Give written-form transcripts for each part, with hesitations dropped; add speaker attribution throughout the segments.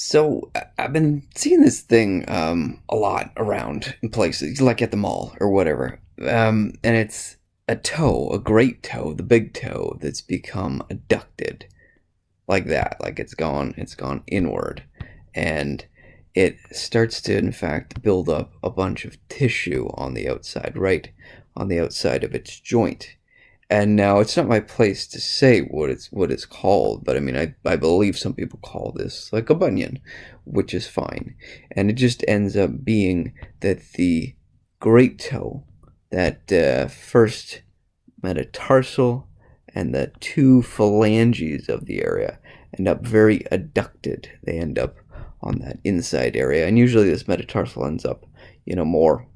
Speaker 1: So I've been seeing this thing a lot around in places like at the mall or whatever, and it's a toe, a great toe, the big toe that's become adducted like that, like it's gone inward, and it starts to in fact build up a bunch of tissue on the outside, right on the outside of its joint. And now it's not my place to say what it's called, but I mean I believe some people call this like a bunion, which is fine. And it just ends up being that the great toe, that first metatarsal and the two phalanges of the area end up very adducted. They end up on that inside area, and usually this metatarsal ends up, more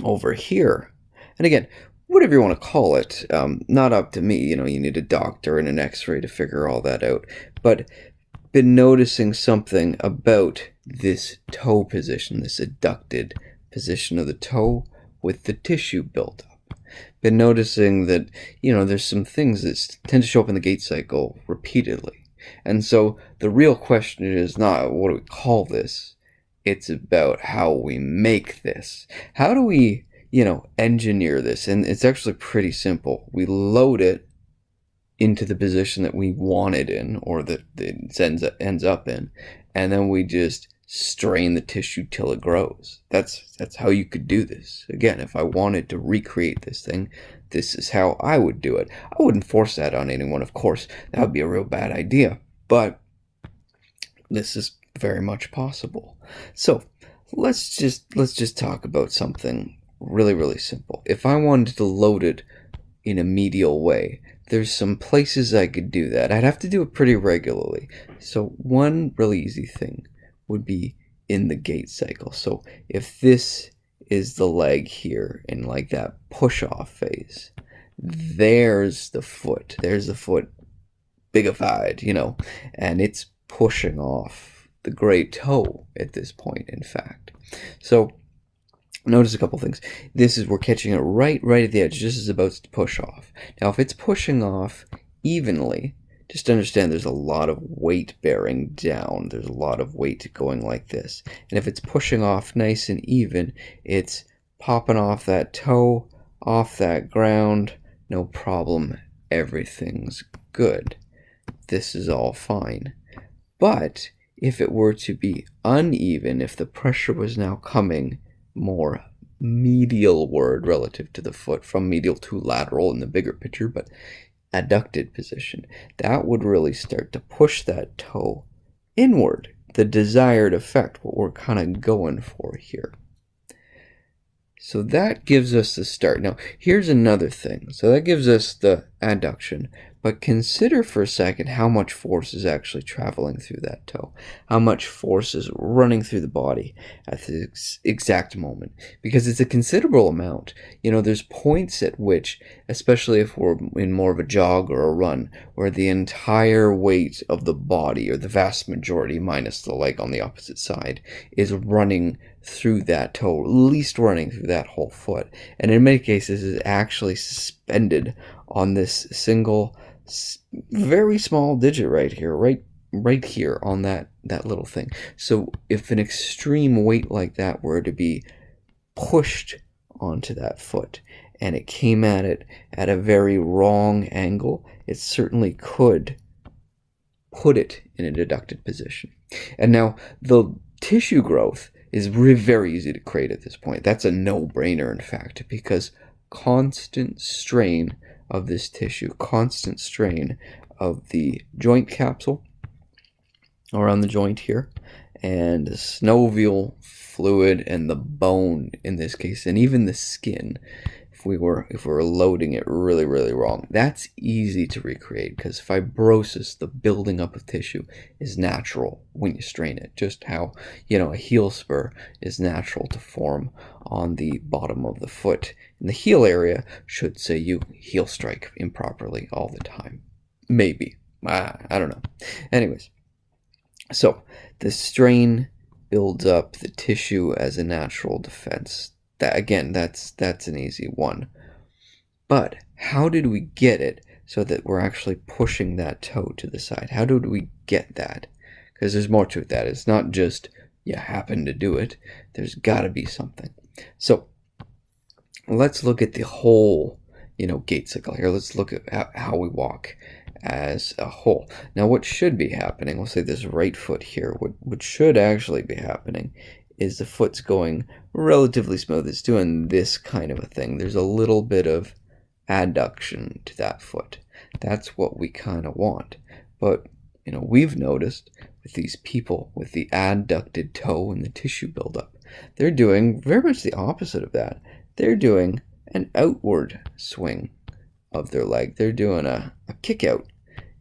Speaker 1: over here. And again, whatever you want to call it, not up to me. You need a doctor and an X-ray to figure all that out. But been noticing something about this toe position, this adducted position of the toe with the tissue built up. Been noticing that, there's some things that tend to show up in the gait cycle repeatedly. And so the real question is not what do we call this, it's about how we make this. How do we, engineer this? And it's actually pretty simple. We load it into the position that we want it in, or that it ends up in, and then we just strain the tissue till it grows. That's how you could do this. Again, if I wanted to recreate this thing, this is how I would do it. I wouldn't force that on anyone, of course. That would be a real bad idea. But this is very much possible. So let's just talk about something really, really simple. If I wanted to load it in a medial way, there's some places I could do that. I'd have to do it pretty regularly. So one really easy thing would be in the gait cycle. So if this is the leg here in like that push-off phase, there's the foot. There's the foot bigified, and it's pushing off the great toe at this point, in fact. So notice a couple things. We're catching it right at the edge, just as about to push off. Now, if it's pushing off evenly, just understand there's a lot of weight bearing down. There's a lot of weight going like this. And if it's pushing off nice and even, it's popping off that toe, off that ground, no problem. Everything's good. This is all fine. But if it were to be uneven, if the pressure was now coming more medialward relative to the foot, from medial to lateral in the bigger picture, but adducted position, that would really start to push that toe inward, the desired effect, what we're kind of going for here. So that gives us the start. Now, here's another thing. So that gives us the adduction, but consider for a second how much force is actually traveling through that toe, how much force is running through the body at the exact moment, because it's a considerable amount. There's points at which, especially if we're in more of a jog or a run, where the entire weight of the body, or the vast majority minus the leg on the opposite side, is running through that toe, at least running through that whole foot, and in many cases is actually suspended on this single very small digit right here, right here on that little thing. So if an extreme weight like that were to be pushed onto that foot and it came at it at a very wrong angle, it certainly could put it in a adducted position. And now the tissue growth is very easy to create at this point. That's a no-brainer, in fact, because constant strain of this tissue, constant strain of the joint capsule around the joint here, and the synovial fluid and the bone in this case, and even the skin, if we were loading it really, really wrong. That's easy to recreate because fibrosis, the building up of tissue, is natural when you strain it. Just how, a heel spur is natural to form on the bottom of the foot. In the heel area, should say you heel strike improperly all the time. Maybe. I don't know. Anyways, so the strain builds up the tissue as a natural defense. That, again, that's an easy one. But how did we get it so that we're actually pushing that toe to the side? How did we get that? because there's more to it. That it's not just you happen to do it. There's got to be something. So let's look at the whole, gait cycle here. Let's look at how we walk as a whole. Now, what should be happening, we'll say this right foot here, what should actually be happening is the foot's going relatively smooth. It's doing this kind of a thing. There's a little bit of adduction to that foot. That's what we kind of want. But, we've noticed with these people with the adducted toe and the tissue buildup, they're doing very much the opposite of that. They're doing an outward swing of their leg. They're doing a kick out,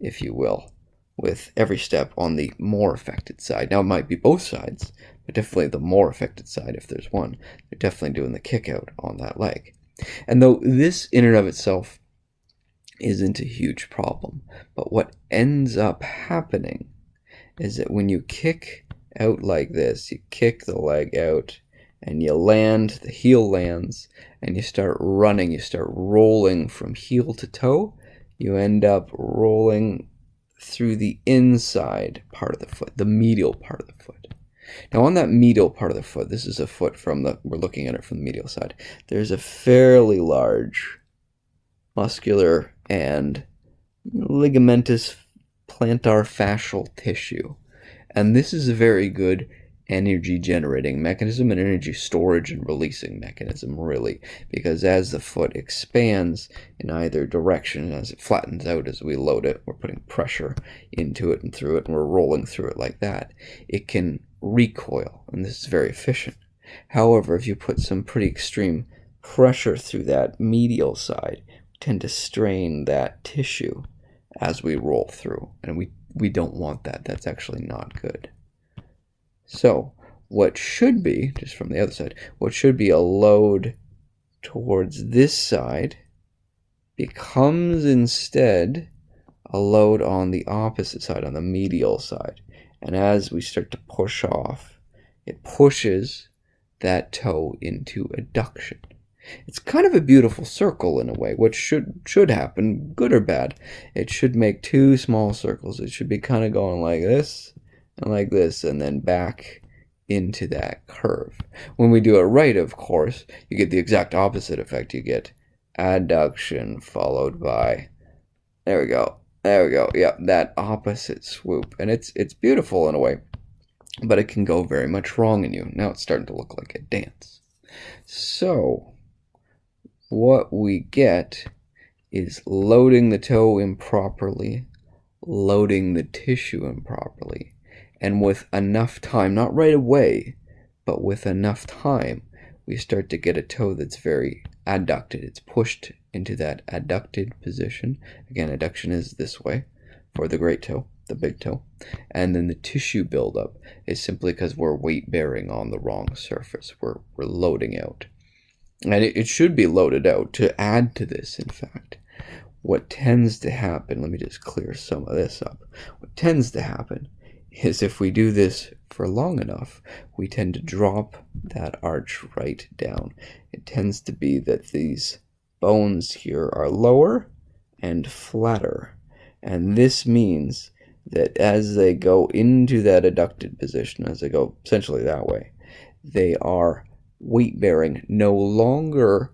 Speaker 1: if you will, with every step on the more affected side. Now, it might be both sides, but definitely the more affected side, if there's one. They're definitely doing the kick out on that leg. And though this in and of itself isn't a huge problem, but what ends up happening is that when you kick out like this, you kick the leg out and you land, the heel lands, and you start running, you start rolling from heel to toe, you end up rolling through the inside part of the foot, the medial part of the foot. Now, on that medial part of the foot, this is a foot we're looking at it from the medial side, there's a fairly large muscular and ligamentous plantar fascial tissue. And this is a very good energy generating mechanism, an energy storage and releasing mechanism, really, because as the foot expands in either direction, as it flattens out as we load it, we're putting pressure into it and through it, and we're rolling through it like that, it can recoil, and this is very efficient. However, if you put some pretty extreme pressure through that medial side, we tend to strain that tissue as we roll through, and we don't want that. That's actually not good. So what should be, just from the other side, what should be a load towards this side becomes instead a load on the opposite side, on the medial side. And as we start to push off, it pushes that toe into adduction. It's kind of a beautiful circle in a way. What should happen, good or bad, it should make two small circles. It should be kind of going like this and like this, and then back into that curve. When we do it right, of course, you get the exact opposite effect. You get adduction followed by, there we go, yeah, that opposite swoop. And it's beautiful in a way, but it can go very much wrong in you. Now it's starting to look like a dance. So what we get is loading the toe improperly, loading the tissue improperly, and with enough time, not right away, but with enough time, we start to get a toe that's very adducted. It's pushed into that adducted position. Again, adduction is this way for the great toe, the big toe. And then the tissue buildup is simply because we're weight bearing on the wrong surface. We're loading out. And it should be loaded out to add to this, in fact. What tends to happen, let me just clear some of this up. What tends to happen is if we do this for long enough, we tend to drop that arch right down. It tends to be that these bones here are lower and flatter. And this means that as they go into that adducted position, as they go essentially that way, they are weight bearing no longer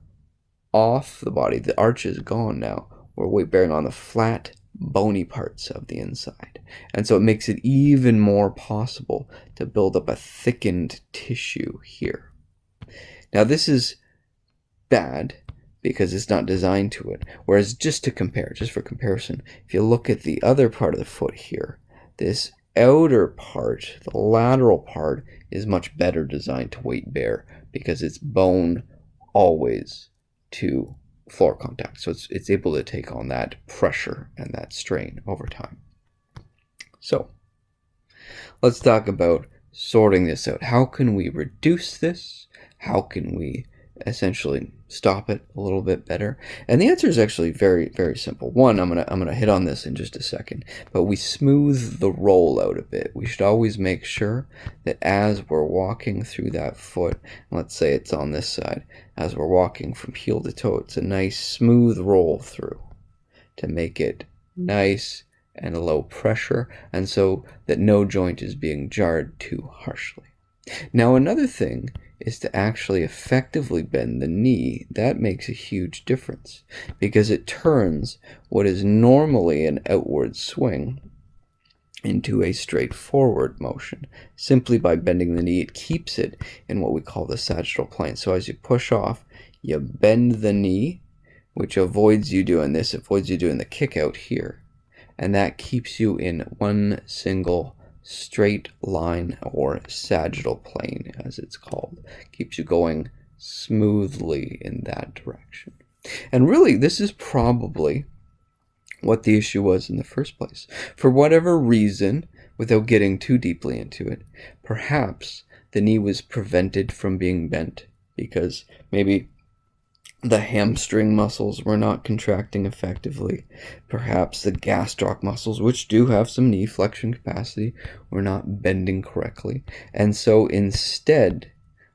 Speaker 1: off the body. The arch is gone now. We're weight bearing on the flat, bony parts of the inside. And so it makes it even more possible to build up a thickened tissue here. Now this is bad because it's not designed to it. Whereas just to compare, just for comparison, if you look at the other part of the foot here, this outer part, the lateral part, is much better designed to weight bear because it's bone always to floor contact. So it's able to take on that pressure and that strain over time. So let's talk about sorting this out. How can we reduce this? How can we essentially stop it a little bit better? And the answer is actually very, very simple. One, I'm gonna hit on this in just a second, but we smooth the roll out a bit. We should always make sure that as we're walking through that foot, let's say it's on this side, as we're walking from heel to toe, it's a nice smooth roll through to make it nice and a low pressure, and so that no joint is being jarred too harshly. Now, another thing is to actually effectively bend the knee. That makes a huge difference because it turns what is normally an outward swing into a straightforward motion. Simply by bending the knee, it keeps it in what we call the sagittal plane. So as you push off, you bend the knee, which avoids you doing this, avoids you doing the kick out here. And that keeps you in one single straight line, or sagittal plane as it's called. Keeps you going smoothly in that direction. And really, this is probably what the issue was in the first place. For whatever reason, without getting too deeply into it, perhaps the knee was prevented from being bent because maybe the hamstring muscles were not contracting effectively. Perhaps the gastroc muscles, which do have some knee flexion capacity, were not bending correctly. And so instead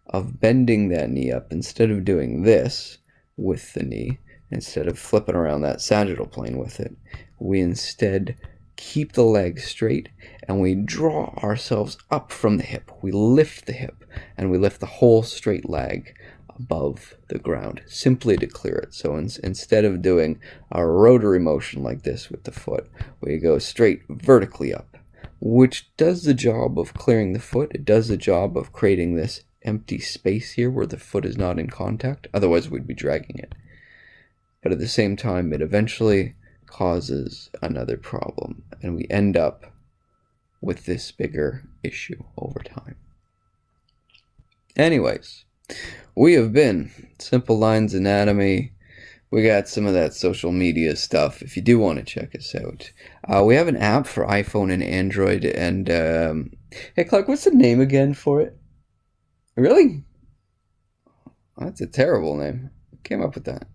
Speaker 1: of bending that knee up, instead of doing this with the knee, instead of flipping around that sagittal plane with it, we instead keep the leg straight and we draw ourselves up from the hip. We lift the hip and we lift the whole straight leg above the ground, simply to clear it. So instead of doing a rotary motion like this with the foot, we go straight vertically up, which does the job of clearing the foot. It does the job of creating this empty space here where the foot is not in contact. Otherwise, we'd be dragging it. But at the same time, it eventually causes another problem, and we end up with this bigger issue over time. Anyways, we have been Simple Lines Anatomy. We got some of that social media stuff if you do want to check us out. We have an app for iPhone and Android, and hey Clark, what's the name again for it? Really? That's a terrible name. Who came up with that?